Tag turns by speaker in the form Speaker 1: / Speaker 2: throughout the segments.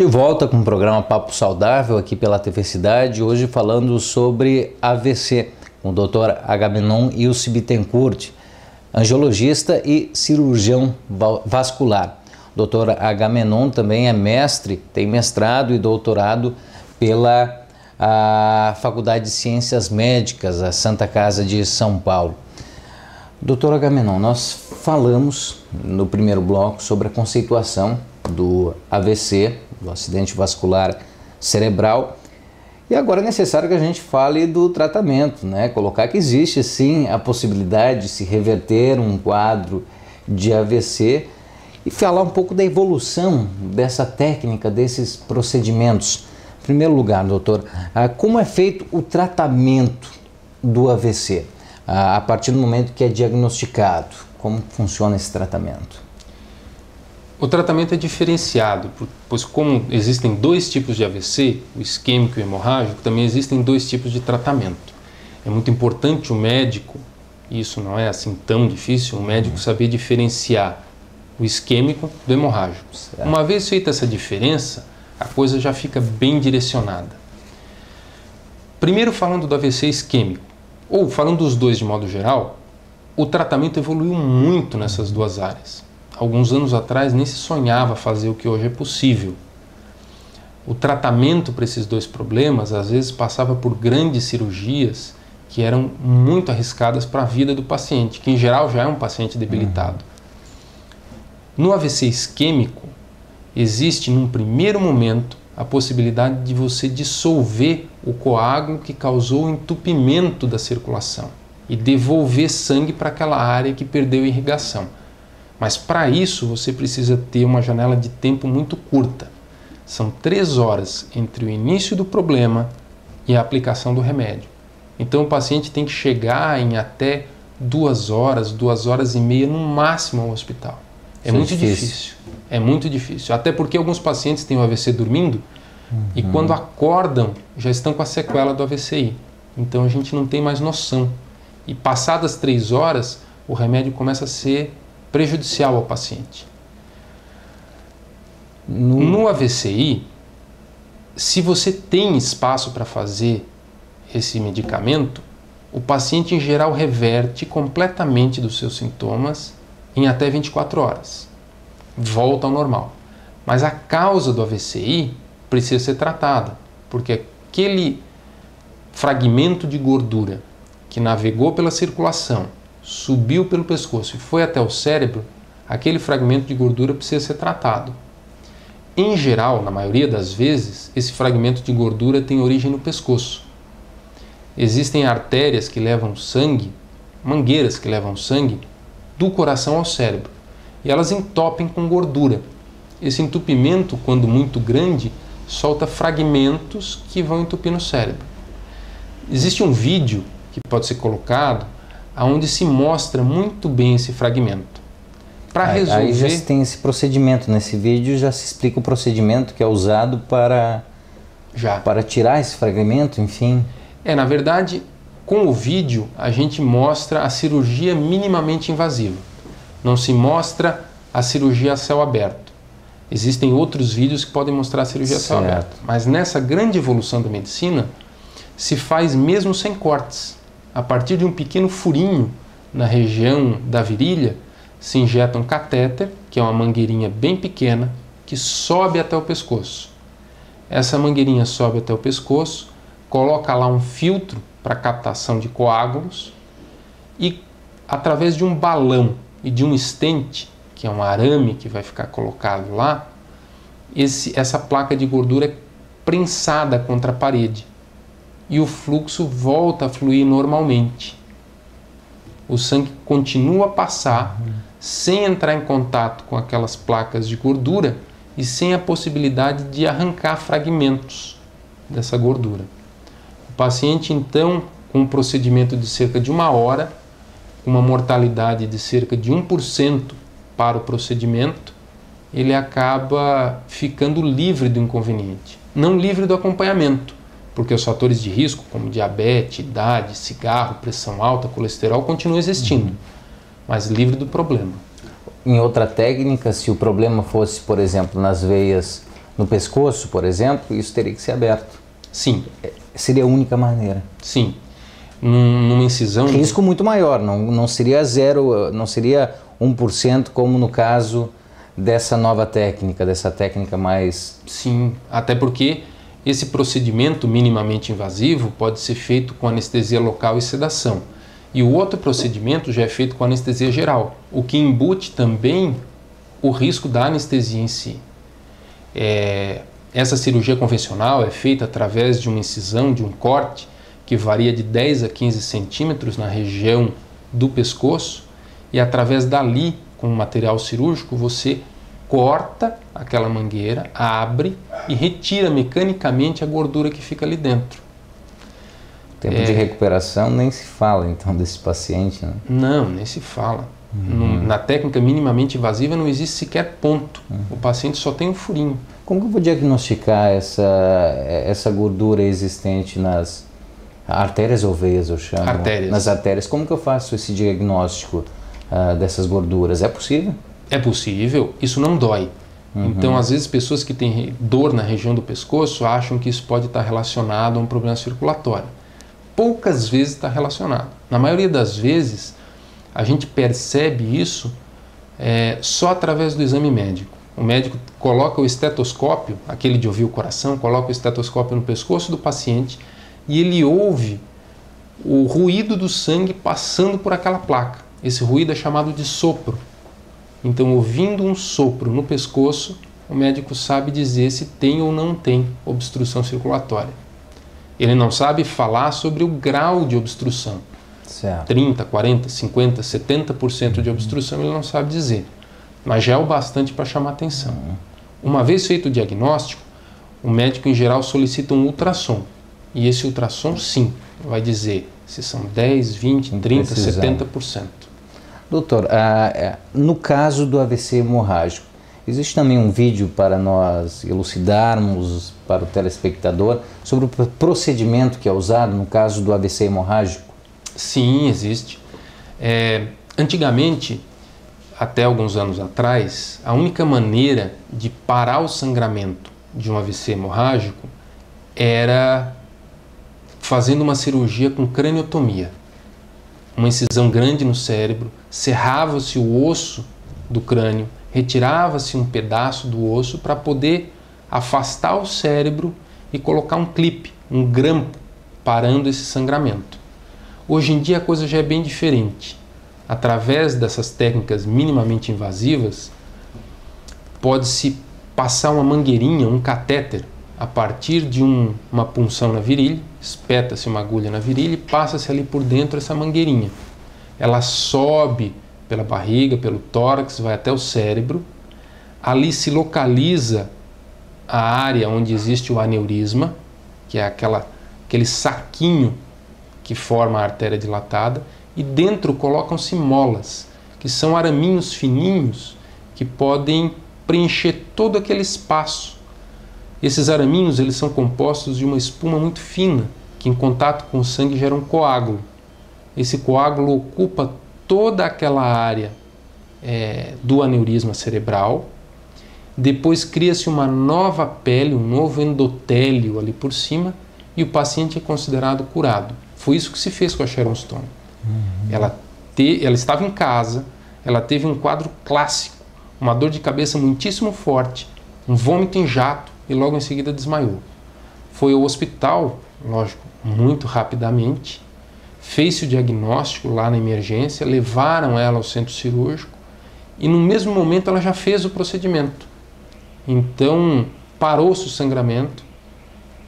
Speaker 1: De volta com o programa Papo Saudável aqui pela TV Cidade, hoje falando sobre AVC, com o Dr. Agamenon Ilse Bittencourt, angiologista e cirurgião vascular. O Dr. Agamenon também é mestre, tem mestrado e doutorado pela Faculdade de Ciências Médicas, a Santa Casa de São Paulo. Dr. Agamenon, nós falamos no primeiro bloco sobre a conceituação do AVC, do acidente vascular cerebral, e agora é necessário que a gente fale do tratamento, né? Colocar que existe sim a possibilidade de se reverter um quadro de AVC e falar um pouco da evolução dessa técnica, desses procedimentos. Em primeiro lugar, doutor, como é feito o tratamento do AVC a partir do momento que é diagnosticado? Como funciona esse tratamento?
Speaker 2: O tratamento é diferenciado, pois como existem dois tipos de AVC, o isquêmico e o hemorrágico, também existem dois tipos de tratamento. É muito importante o médico, e isso não é assim tão difícil, o médico saber diferenciar o isquêmico do hemorrágico. Certo. Uma vez feita essa diferença, a coisa já fica bem direcionada. Primeiro falando do AVC isquêmico, ou falando dos dois de modo geral, o tratamento evoluiu muito nessas duas áreas. Alguns anos atrás nem se sonhava fazer o que hoje é possível. O tratamento para esses dois problemas às vezes passava por grandes cirurgias que eram muito arriscadas para a vida do paciente, que em geral já é um paciente debilitado. No AVC isquêmico, existe num primeiro momento a possibilidade de você dissolver o coágulo que causou o entupimento da circulação e devolver sangue para aquela área que perdeu irrigação. Mas para isso você precisa ter uma janela de tempo muito curta. São 3 horas entre o início do problema e a aplicação do remédio. Então o paciente tem que chegar em até 2 horas, 2 horas e meia no máximo ao hospital. É muito difícil. É muito difícil. Até porque alguns pacientes têm o AVC dormindo e quando acordam já estão com a sequela do AVCI. Então a gente não tem mais noção. E passadas 3 horas o remédio começa a ser prejudicial ao paciente. No AVCI, se você tem espaço para fazer esse medicamento, o paciente em geral reverte completamente dos seus sintomas em até 24 horas. Volta ao normal. Mas a causa do AVCI precisa ser tratada, porque aquele fragmento de gordura que navegou pela circulação, subiu pelo pescoço e foi até o cérebro, aquele fragmento de gordura precisa ser tratado. Em geral, na maioria das vezes, esse fragmento de gordura tem origem no pescoço. Existem artérias que levam sangue, mangueiras que levam sangue, do coração ao cérebro, e elas entopem com gordura. Esse entupimento, quando muito grande, solta fragmentos que vão entupir no cérebro. Existe um vídeo que pode ser colocado onde se mostra muito bem esse fragmento. Para resolver...
Speaker 1: Aí já tem esse procedimento, nesse vídeo já se explica o procedimento que é usado para tirar esse fragmento, enfim.
Speaker 2: Na verdade, com o vídeo a gente mostra a cirurgia minimamente invasiva. Não se mostra a cirurgia a céu aberto. Existem outros vídeos que podem mostrar a cirurgia a céu aberto. Mas nessa grande evolução da medicina, se faz mesmo sem cortes. A partir de um pequeno furinho na região da virilha, se injeta um catéter, que é uma mangueirinha bem pequena, que sobe até o pescoço. Essa mangueirinha sobe até o pescoço, coloca lá um filtro para captação de coágulos e, através de um balão e de um estente, que é um arame que vai ficar colocado lá, essa placa de gordura é prensada contra a parede. E o fluxo volta a fluir normalmente. O sangue continua a passar sem entrar em contato com aquelas placas de gordura e sem a possibilidade de arrancar fragmentos dessa gordura. O paciente, então, com um procedimento de cerca de 1 hora, uma mortalidade de cerca de 1% para o procedimento, ele acaba ficando livre do inconveniente. Não livre do acompanhamento, porque os fatores de risco, como diabetes, idade, cigarro, pressão alta, colesterol, continuam existindo, mas livre do problema.
Speaker 1: Em outra técnica, se o problema fosse, por exemplo, nas veias no pescoço, por exemplo, isso teria que ser aberto.
Speaker 2: Sim.
Speaker 1: Seria a única maneira.
Speaker 2: Sim. Numa incisão...
Speaker 1: Risco muito maior, não seria 1% como no caso dessa nova técnica, dessa técnica mais...
Speaker 2: Sim, até porque esse procedimento minimamente invasivo pode ser feito com anestesia local e sedação. E o outro procedimento já é feito com anestesia geral, o que embute também o risco da anestesia em si. Essa cirurgia convencional é feita através de uma incisão, de um corte, que varia de 10 a 15 centímetros na região do pescoço, e através dali, com o material cirúrgico, você corta aquela mangueira, abre e retira mecanicamente a gordura que fica ali dentro.
Speaker 1: Tempo de recuperação nem se fala então desse paciente, né?
Speaker 2: Não, nem se fala. Na técnica minimamente invasiva não existe sequer ponto. O paciente só tem um furinho.
Speaker 1: Como que eu vou diagnosticar essa gordura existente nas artérias ou veias, eu chamo?
Speaker 2: Artérias.
Speaker 1: Nas artérias. Como que eu faço esse diagnóstico dessas gorduras? É possível?
Speaker 2: É possível, isso não dói. Então, às vezes, pessoas que têm dor na região do pescoço acham que isso pode estar relacionado a um problema circulatório. Poucas vezes está relacionado. Na maioria das vezes, a gente percebe isso só através do exame médico. O médico coloca o estetoscópio, aquele de ouvir o coração, coloca o estetoscópio no pescoço do paciente e ele ouve o ruído do sangue passando por aquela placa. Esse ruído é chamado de sopro. Então, ouvindo um sopro no pescoço, o médico sabe dizer se tem ou não tem obstrução circulatória. Ele não sabe falar sobre o grau de obstrução.
Speaker 1: Certo.
Speaker 2: 30, 40, 50, 70% de obstrução ele não sabe dizer. Mas já é o bastante para chamar atenção. Uma vez feito o diagnóstico, o médico em geral solicita um ultrassom. E esse ultrassom, sim, vai dizer se são 10, 20, 30, 70%.
Speaker 1: Doutor, no caso do AVC hemorrágico, existe também um vídeo para nós elucidarmos para o telespectador sobre o procedimento que é usado no caso do AVC hemorrágico? Sim,
Speaker 2: existe. Antigamente, até alguns anos atrás, a única maneira de parar o sangramento de um AVC hemorrágico era fazendo uma cirurgia com craniotomia. Uma incisão grande no cérebro, serrava-se o osso do crânio, retirava-se um pedaço do osso para poder afastar o cérebro e colocar um clipe, um grampo, parando esse sangramento. Hoje em dia a coisa já é bem diferente. Através dessas técnicas minimamente invasivas, pode-se passar uma mangueirinha, um catéter, a partir de uma punção na virilha, espeta-se uma agulha na virilha e passa-se ali por dentro essa mangueirinha. Ela sobe pela barriga, pelo tórax, vai até o cérebro. Ali se localiza a área onde existe o aneurisma, que é aquele saquinho que forma a artéria dilatada, e dentro colocam-se molas, que são araminhos fininhos que podem preencher todo aquele espaço. Esses araminhos eles são compostos de uma espuma muito fina, que em contato com o sangue gera um coágulo. Esse coágulo ocupa toda aquela área do aneurisma cerebral. Depois cria-se uma nova pele, um novo endotélio ali por cima, e o paciente é considerado curado. Foi isso que se fez com a Sharon Stone. Ela estava em casa, ela teve um quadro clássico, uma dor de cabeça muitíssimo forte, um vômito em jato, e logo em seguida desmaiou. Foi ao hospital, lógico, muito rapidamente, fez-se o diagnóstico lá na emergência, levaram ela ao centro cirúrgico e no mesmo momento ela já fez o procedimento. Então parou-se o sangramento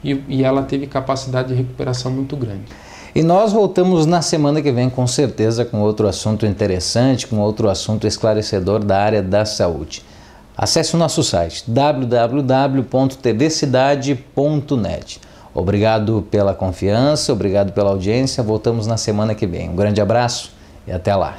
Speaker 2: e ela teve capacidade de recuperação muito grande.
Speaker 1: E nós voltamos na semana que vem, com certeza, com outro assunto interessante, com outro assunto esclarecedor da área da saúde. Acesse o nosso site www.tvcidade.net. Obrigado pela confiança, obrigado pela audiência. Voltamos na semana que vem. Um grande abraço e até lá.